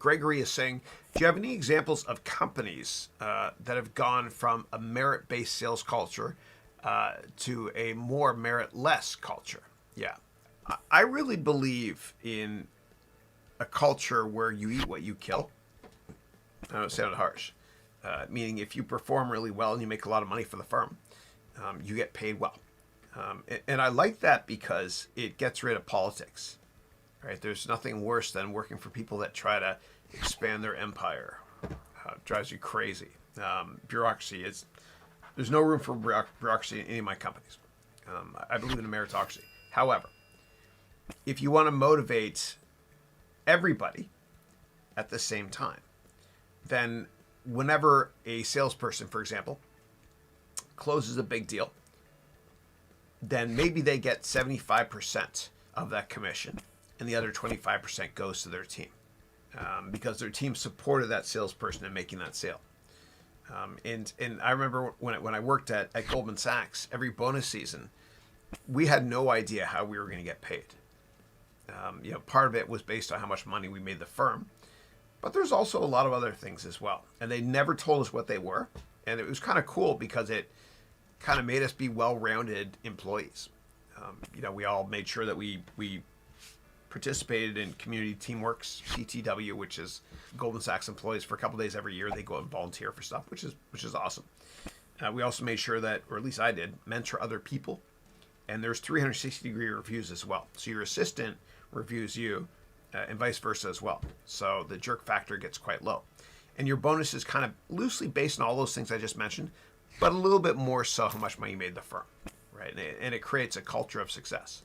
Gregory is saying, do you have any examples of companies that have gone from a merit-based sales culture to a more merit-less culture? Yeah. I really believe in a culture where you eat what you kill. I know it sounded harsh. Meaning if you perform really well and you make a lot of money for the firm, you get paid well. And I like that because it gets rid of politics. Right? There's nothing worse than working for people that try to expand their empire. It drives you crazy. Bureaucracy is, there's no room for bureaucracy in any of my companies. I believe in a meritocracy. However, if you want to motivate everybody at the same time, then whenever a salesperson, for example, closes a big deal, then maybe they get 75% of that commission and the other 25% goes to their team because their team supported that salesperson in making that sale. And I remember when I worked at Goldman Sachs, every bonus season, we had no idea how we were going to get paid. Part of it was based on how much money we made the firm, but there's also a lot of other things as well. And they never told us what they were. And it was kind of cool because it kind of made us be well-rounded employees. We all made sure that we participated in Community Teamworks, CTW, which is Goldman Sachs employees. For a couple of days every year, they go and volunteer for stuff, which is awesome. We also made sure that, or at least I did, mentor other people. And there's 360-degree reviews as well. So your assistant reviews you, and vice versa as well. So the jerk factor gets quite low. And your bonus is kind of loosely based on all those things I just mentioned, but a little bit more so how much money you made the firm, right? And it creates a culture of success.